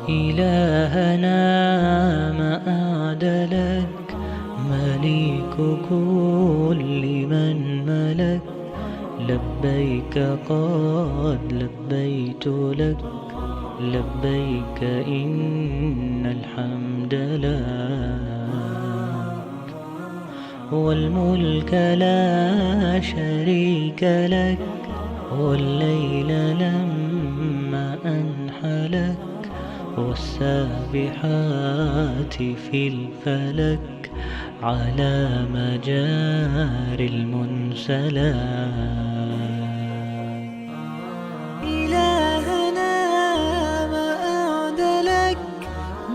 إلهنا ما أعدلك، مليك كل من ملك. لبيك قد لبيت لك، لبيك إن الحمد لك، والملك لا شريك لك. والليل لما أنحلك، والسابحات في الفلك، على مجاري المنسلات. إلهنا ما أعدلك،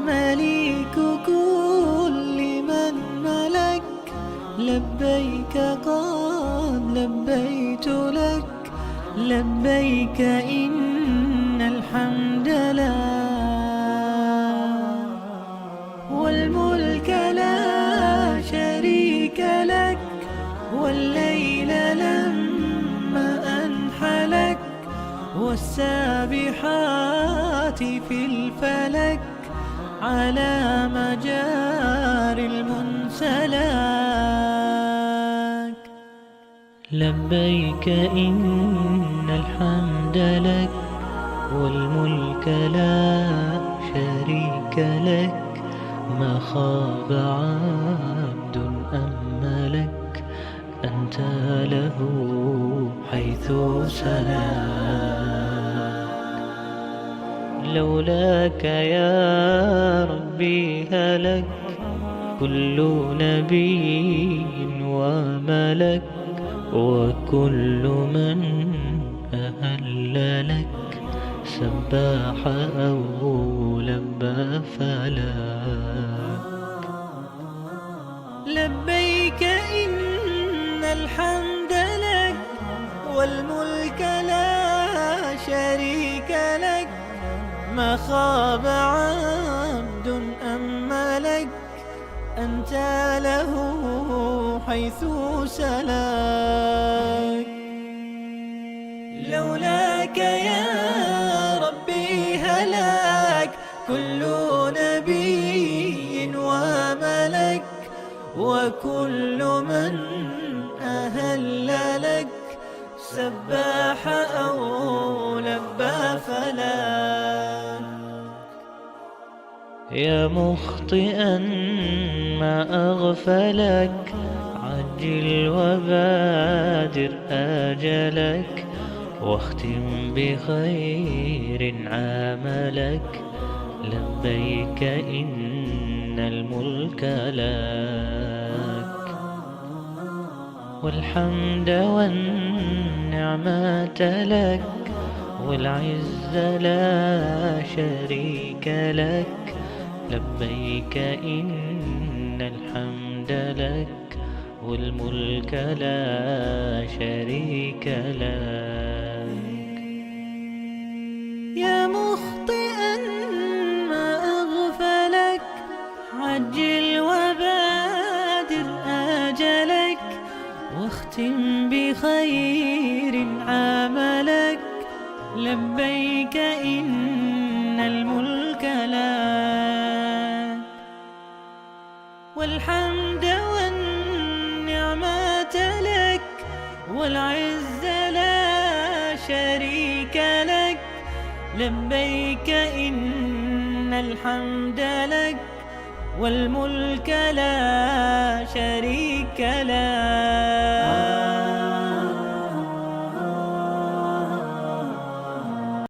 مليك كل من ملك. لبيك قد لبيت لك، لبيك إن الحمد لك، والملك لا شريك لك. والليل لما أنحلك، والسابحات في الفلك، على مجاري المنسلات. لبيك إن الحمد لك، والملك لا شريك لك. ما خاب عبد أملك، أنت له حيث سلاك. لولاك يا ربي هلك كل نبي وملك، وكل من أهل لك سباح أو لبى فلاك. لبيك إن الحمد لك، والملك لا شريك لك. ما خاب عبد أملك، أنت له حيث سلاك. لولاك يا ربي هلاك كل نبي وملك، وكل من أهل لك سباح أو لبى فلاك. يا مخطئا ما أغفلك، عجل وبادر آجلك، واختم بخير عملك. لبيك إن الملك لك، والحمد والنعمة لك، والعز لا شريك لك. لبيك إن الحمد لك، والملك لا شريك لك. يا مخطئا ما أغفلك، عجل وبادر آجلك، واختم بخير عملك. لبيك إن الملك لك، والحمد والنعمة لك، والعز لا شريك لك. لبيك إن الحمد لك، والملك لا شريك لك.